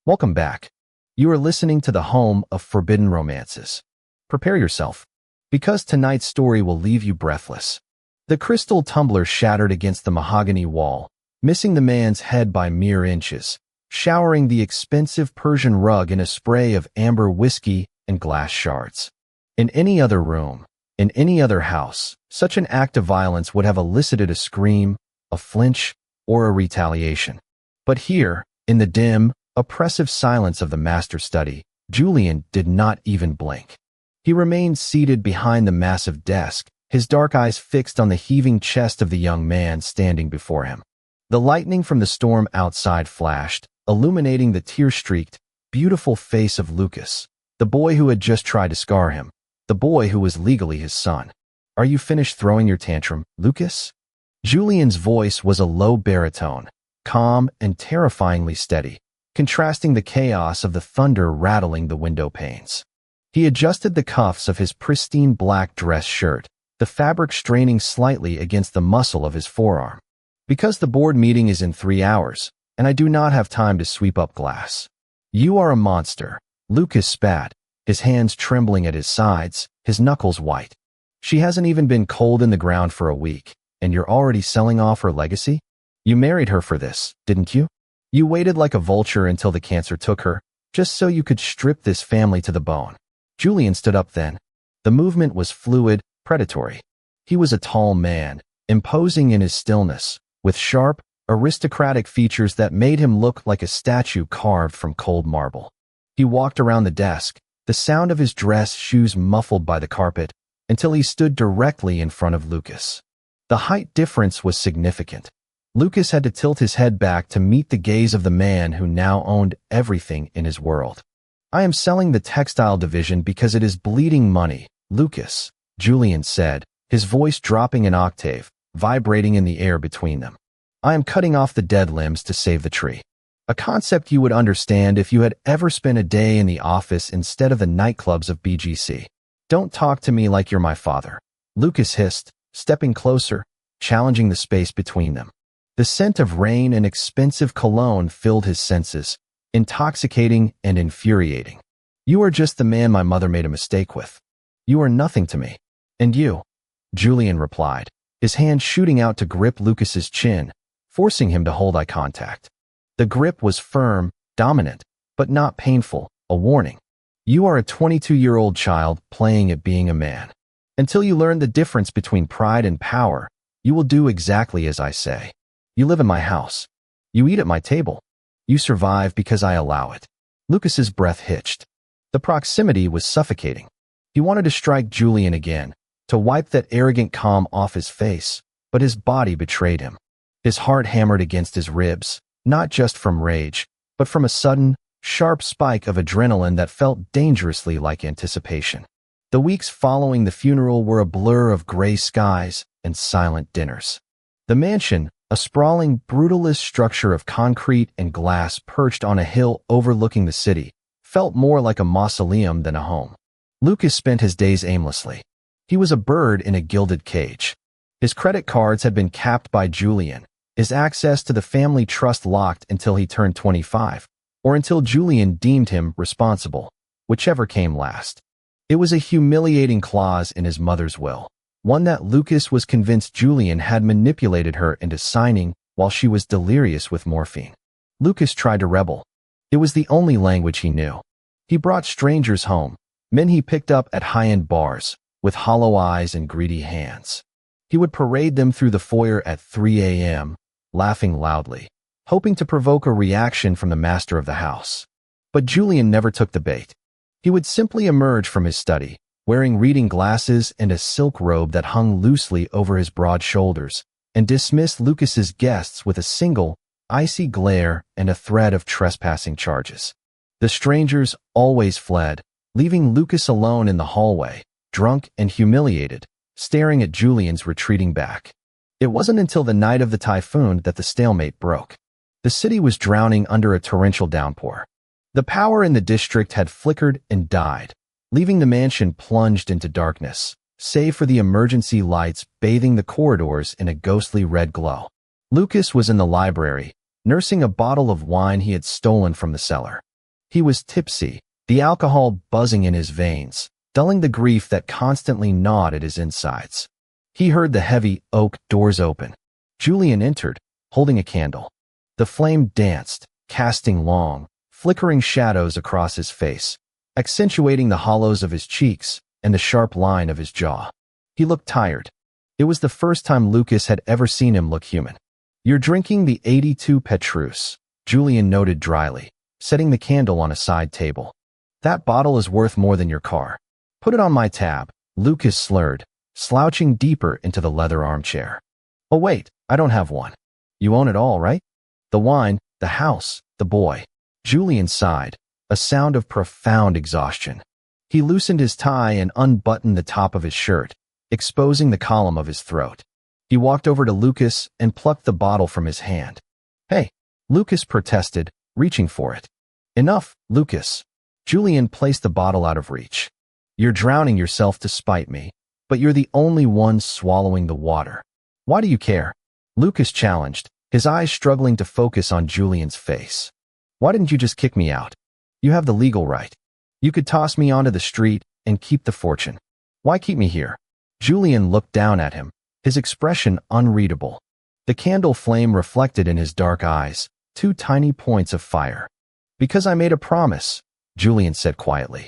Welcome back. You are listening to the home of forbidden romances. Prepare yourself, because tonight's story will leave you breathless. The crystal tumbler shattered against the mahogany wall, missing the man's head by mere inches, showering the expensive Persian rug in a spray of amber whiskey and glass shards. In any other room, in any other house, such an act of violence would have elicited a scream, a flinch, or a retaliation. But here, in the dim, oppressive silence of the master study, Julian did not even blink. He remained seated behind the massive desk, his dark eyes fixed on the heaving chest of the young man standing before him. The lightning from the storm outside flashed, illuminating the tear-streaked, beautiful face of Lucas, the boy who had just tried to scar him, the boy who was legally his son. "Are you finished throwing your tantrum, Lucas?" Julian's voice was a low baritone, calm and terrifyingly steady, contrasting the chaos of the thunder rattling the window panes. He adjusted the cuffs of his pristine black dress shirt, the fabric straining slightly against the muscle of his forearm. "Because the board meeting is in 3 hours, and I do not have time to sweep up glass." "You are a monster," Lucas spat, his hands trembling at his sides, his knuckles white. "She hasn't even been cold in the ground for a week, and you're already selling off her legacy? You married her for this, didn't you? You waited like a vulture until the cancer took her, just so you could strip this family to the bone." Julian stood up then. The movement was fluid, predatory. He was a tall man, imposing in his stillness, with sharp, aristocratic features that made him look like a statue carved from cold marble. He walked around the desk, the sound of his dress shoes muffled by the carpet, until he stood directly in front of Lucas. The height difference was significant. Lucas had to tilt his head back to meet the gaze of the man who now owned everything in his world. "I am selling the textile division because it is bleeding money, Lucas," Julian said, his voice dropping an octave, vibrating in the air between them. "I am cutting off the dead limbs to save the tree. A concept you would understand if you had ever spent a day in the office instead of the nightclubs of BGC. Don't talk to me like you're my father," Lucas hissed, stepping closer, challenging the space between them. The scent of rain and expensive cologne filled his senses, intoxicating and infuriating. "You are just the man my mother made a mistake with. You are nothing to me." "And you?" Julian replied, his hand shooting out to grip Lucas's chin, forcing him to hold eye contact. The grip was firm, dominant, but not painful, a warning. "You are a 22-year-old child playing at being a man. Until you learn the difference between pride and power, you will do exactly as I say. You live in my house. You eat at my table. You survive because I allow it." Lucas's breath hitched. The proximity was suffocating. He wanted to strike Julian again, to wipe that arrogant calm off his face, but his body betrayed him. His heart hammered against his ribs, not just from rage, but from a sudden, sharp spike of adrenaline that felt dangerously like anticipation. The weeks following the funeral were a blur of gray skies and silent dinners. The mansion, a sprawling, brutalist structure of concrete and glass perched on a hill overlooking the city, felt more like a mausoleum than a home. Lucas spent his days aimlessly. He was a bird in a gilded cage. His credit cards had been capped by Julian, his access to the family trust locked until he turned 25, or until Julian deemed him responsible, whichever came last. It was a humiliating clause in his mother's will, one that Lucas was convinced Julian had manipulated her into signing while she was delirious with morphine. Lucas tried to rebel. It was the only language he knew. He brought strangers home, men he picked up at high-end bars, with hollow eyes and greedy hands. He would parade them through the foyer at 3 a.m., laughing loudly, hoping to provoke a reaction from the master of the house. But Julian never took the bait. He would simply emerge from his study, wearing reading glasses and a silk robe that hung loosely over his broad shoulders, and dismiss Lucas's guests with a single, icy glare and a threat of trespassing charges. The strangers always fled, leaving Lucas alone in the hallway, drunk and humiliated, staring at Julian's retreating back. It wasn't until the night of the typhoon that the stalemate broke. The city was drowning under a torrential downpour. The power in the district had flickered and died, leaving the mansion plunged into darkness, save for the emergency lights bathing the corridors in a ghostly red glow. Lucas was in the library, nursing a bottle of wine he had stolen from the cellar. He was tipsy, the alcohol buzzing in his veins, dulling the grief that constantly gnawed at his insides. He heard the heavy oak doors open. Julian entered, holding a candle. The flame danced, casting long, flickering shadows across his face, accentuating the hollows of his cheeks and the sharp line of his jaw. He looked tired. It was the first time Lucas had ever seen him look human. "You're drinking the 82 Petrus," Julian noted dryly, setting the candle on a side table. "That bottle is worth more than your car. Put it on my tab," Lucas slurred, slouching deeper into the leather armchair. "Oh wait, I don't have one. You own it all, right? The wine, the house, the boy." Julian sighed, a sound of profound exhaustion. He loosened his tie and unbuttoned the top of his shirt, exposing the column of his throat. He walked over to Lucas and plucked the bottle from his hand. "Hey," Lucas protested, reaching for it. "Enough, Lucas." Julian placed the bottle out of reach. "You're drowning yourself to spite me, but you're the only one swallowing the water. Why do you care?" Lucas challenged, his eyes struggling to focus on Julian's face. "Why didn't you just kick me out? You have the legal right. You could toss me onto the street and keep the fortune. Why keep me here?" Julian looked down at him, his expression unreadable. The candle flame reflected in his dark eyes, two tiny points of fire. "Because I made a promise," Julian said quietly.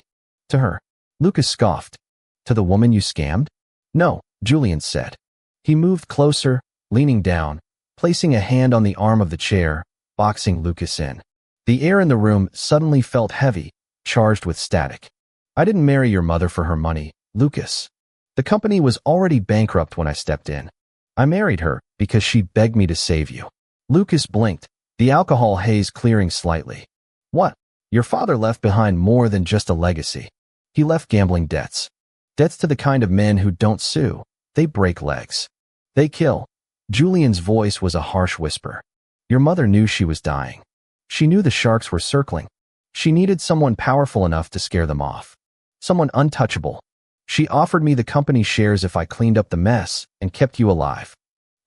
"To her." Lucas scoffed. "To the woman you scammed?" "No," Julian said. He moved closer, leaning down, placing a hand on the arm of the chair, boxing Lucas in. The air in the room suddenly felt heavy, charged with static. "I didn't marry your mother for her money, Lucas. The company was already bankrupt when I stepped in. I married her because she begged me to save you." Lucas blinked, the alcohol haze clearing slightly. "What? Your father left behind more than just a legacy. He left gambling debts. Debts to the kind of men who don't sue. They break legs. They kill." Julian's voice was a harsh whisper. "Your mother knew she was dying. She knew the sharks were circling. She needed someone powerful enough to scare them off. Someone untouchable. She offered me the company shares if I cleaned up the mess and kept you alive."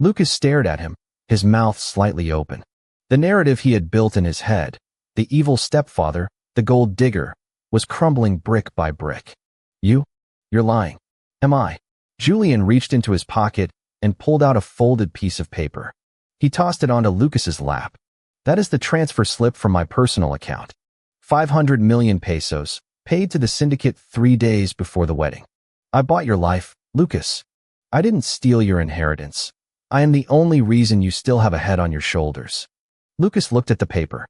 Lucas stared at him, his mouth slightly open. The narrative he had built in his head, the evil stepfather, the gold digger, was crumbling brick by brick. You're lying." "Am I?" Julian reached into his pocket and pulled out a folded piece of paper. He tossed it onto Lucas's lap. "That is the transfer slip from my personal account. 500 million pesos, paid to the syndicate 3 days before the wedding. I bought your life, Lucas. I didn't steal your inheritance. I am the only reason you still have a head on your shoulders." Lucas looked at the paper.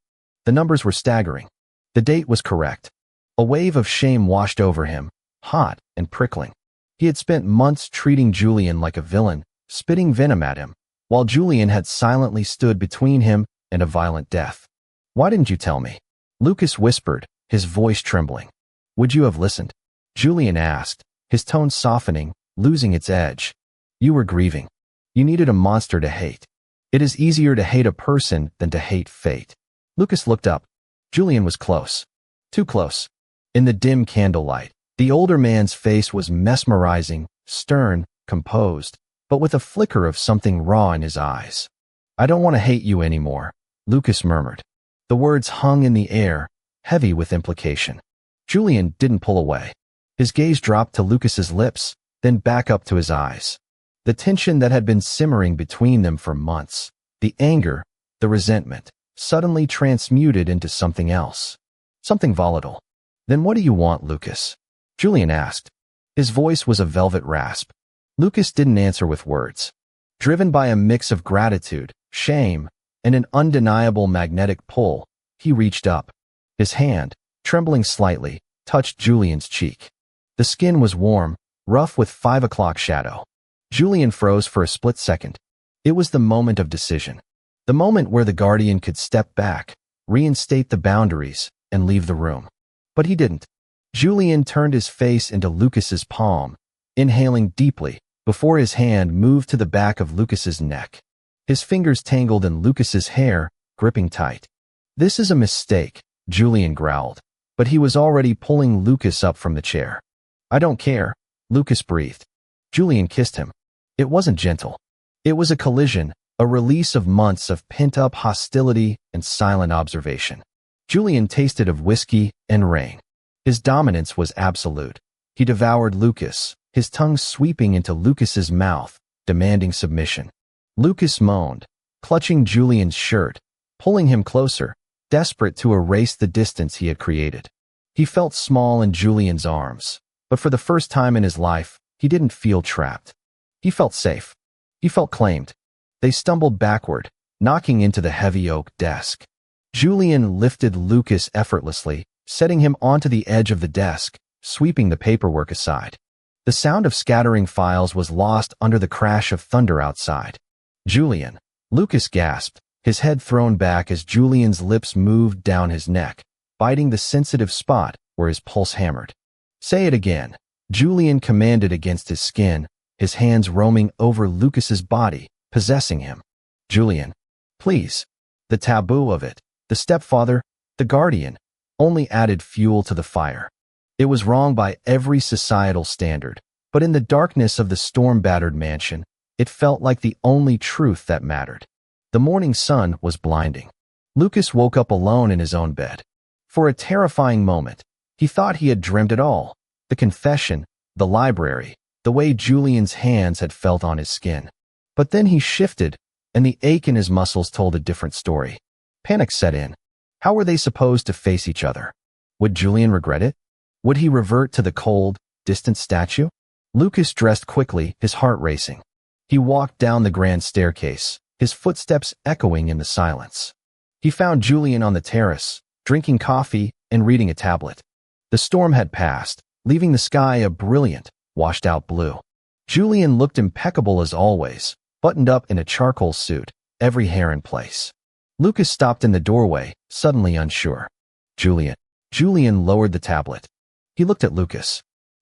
The numbers were staggering. The date was correct. A wave of shame washed over him, hot and prickling. He had spent months treating Julian like a villain, spitting venom at him, while Julian had silently stood between him and a violent death. "Why didn't you tell me?" Lucas whispered, his voice trembling. "Would you have listened?" Julian asked, his tone softening, losing its edge. "You were grieving. You needed a monster to hate. It is easier to hate a person than to hate fate." Lucas looked up. Julian was close. Too close. In the dim candlelight, the older man's face was mesmerizing, stern, composed, but with a flicker of something raw in his eyes. "I don't want to hate you anymore," Lucas murmured. The words hung in the air, heavy with implication. Julian didn't pull away. His gaze dropped to Lucas's lips, then back up to his eyes. The tension that had been simmering between them for months, the anger, the resentment, suddenly transmuted into something else. Something volatile. "Then what do you want, Lucas?" Julian asked. His voice was a velvet rasp. Lucas didn't answer with words. Driven by a mix of gratitude, shame, and an undeniable magnetic pull, he reached up. His hand, trembling slightly, touched Julian's cheek. The skin was warm, rough with 5 o'clock shadow. Julian froze for a split second. It was the moment of decision. The moment where the guardian could step back, reinstate the boundaries, and leave the room. But he didn't. Julian turned his face into Lucas's palm, inhaling deeply, before his hand moved to the back of Lucas's neck. His fingers tangled in Lucas's hair, gripping tight. "This is a mistake," Julian growled, but he was already pulling Lucas up from the chair. "I don't care," Lucas breathed. Julian kissed him. It wasn't gentle. It was a collision, a release of months of pent-up hostility and silent observation. Julian tasted of whiskey and rain. His dominance was absolute. He devoured Lucas, his tongue sweeping into Lucas's mouth, demanding submission. Lucas moaned, clutching Julian's shirt, pulling him closer, desperate to erase the distance he had created. He felt small in Julian's arms, but for the first time in his life, he didn't feel trapped. He felt safe. He felt claimed. They stumbled backward, knocking into the heavy oak desk. Julian lifted Lucas effortlessly, setting him onto the edge of the desk, sweeping the paperwork aside. The sound of scattering files was lost under the crash of thunder outside. Julian, Lucas gasped, his head thrown back as Julian's lips moved down his neck, biting the sensitive spot where his pulse hammered. Say it again, Julian commanded against his skin, his hands roaming over Lucas's body, possessing him. Julian, please. The taboo of it, the stepfather, the guardian, only added fuel to the fire. It was wrong by every societal standard, but in the darkness of the storm-battered mansion, it felt like the only truth that mattered. The morning sun was blinding. Lucas woke up alone in his own bed. For a terrifying moment, he thought he had dreamed it all. The confession, the library, the way Julian's hands had felt on his skin. But then he shifted, and the ache in his muscles told a different story. Panic set in. How were they supposed to face each other? Would Julian regret it? Would he revert to the cold, distant statue? Lucas dressed quickly, his heart racing. He walked down the grand staircase, his footsteps echoing in the silence. He found Julian on the terrace, drinking coffee and reading a tablet. The storm had passed, leaving the sky a brilliant, washed-out blue. Julian looked impeccable as always, buttoned up in a charcoal suit, every hair in place. Lucas stopped in the doorway, suddenly unsure. Julian. Julian lowered the tablet. He looked at Lucas.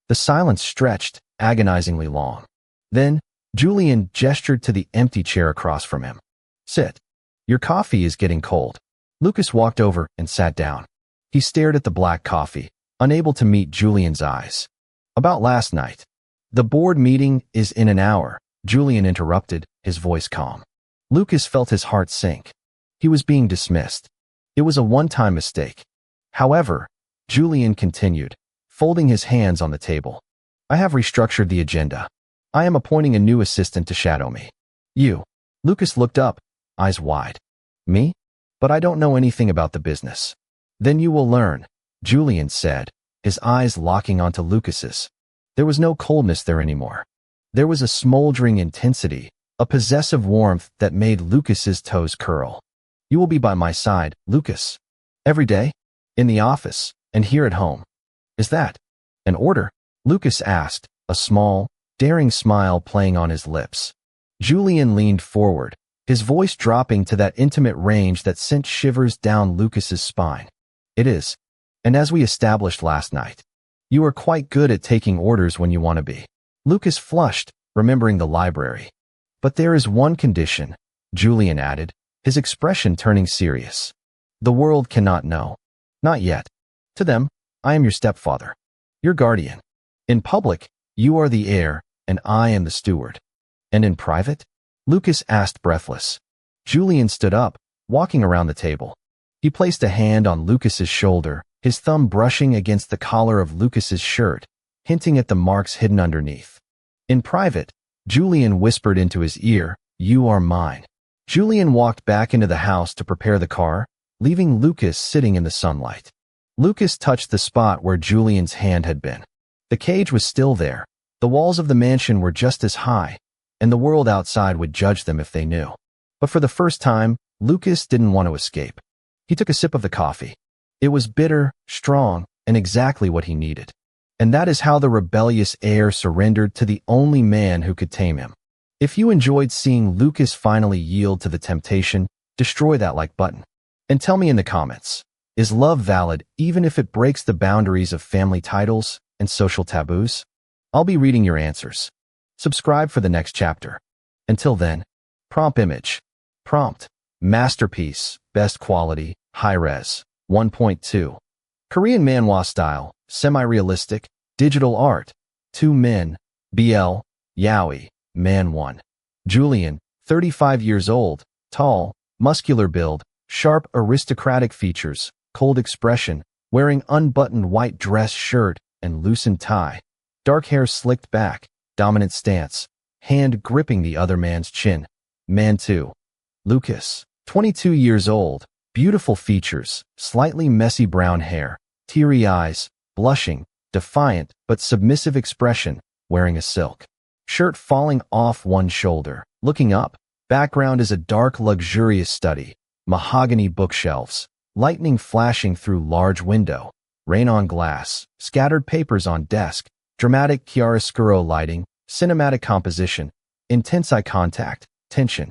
The silence stretched, agonizingly long. Then, Julian gestured to the empty chair across from him. Sit. Your coffee is getting cold. Lucas walked over and sat down. He stared at the black coffee, unable to meet Julian's eyes. About last night. The board meeting is in an hour, Julian interrupted, his voice calm. Lucas felt his heart sink. He was being dismissed. It was a one-time mistake. However, Julian continued, folding his hands on the table. I have restructured the agenda. I am appointing a new assistant to shadow me. You. Lucas looked up, eyes wide. Me? But I don't know anything about the business. Then you will learn, Julian said, his eyes locking onto Lucas's. There was no coldness there anymore. There was a smoldering intensity, a possessive warmth that made Lucas's toes curl. You will be by my side, Lucas. Every day? In the office, and here at home. Is that an order? Lucas asked, a small, daring smile playing on his lips. Julian leaned forward, his voice dropping to that intimate range that sent shivers down Lucas's spine. It is. And as we established last night, you are quite good at taking orders when you want to be. Lucas flushed, remembering the library. But there is one condition, Julian added, his expression turning serious. The world cannot know. Not yet. To them, I am your stepfather. Your guardian. In public, you are the heir, and I am the steward. And in private? Lucas asked breathless. Julian stood up, walking around the table. He placed a hand on Lucas's shoulder, his thumb brushing against the collar of Lucas's shirt, hinting at the marks hidden underneath. In private, Julian whispered into his ear, "You are mine." Julian walked back into the house to prepare the car, leaving Lucas sitting in the sunlight. Lucas touched the spot where Julian's hand had been. The cage was still there. The walls of the mansion were just as high, and the world outside would judge them if they knew. But for the first time, Lucas didn't want to escape. He took a sip of the coffee. It was bitter, strong, and exactly what he needed. And that is how the rebellious heir surrendered to the only man who could tame him. If you enjoyed seeing Lucas finally yield to the temptation, destroy that like button. And tell me in the comments, is love valid even if it breaks the boundaries of family titles and social taboos? I'll be reading your answers. Subscribe for the next chapter. Until then, prompt image. Prompt. Masterpiece, best quality, high-res, 1.2. Korean manhwa style, semi-realistic, digital art. 2 men, BL, Yaoi, man 1. Julian, 35 years old, tall, muscular build, sharp aristocratic features, cold expression, wearing unbuttoned white dress shirt and loosened tie. Dark hair slicked back, dominant stance, hand gripping the other man's chin. Man 2. Lucas, 22 years old, beautiful features, slightly messy brown hair, teary eyes, blushing, defiant but submissive expression, wearing a silk shirt falling off one shoulder. Looking up, background is a dark, luxurious study, mahogany bookshelves, lightning flashing through large window, rain on glass, scattered papers on desk, dramatic chiaroscuro lighting, cinematic composition, intense eye contact, tension.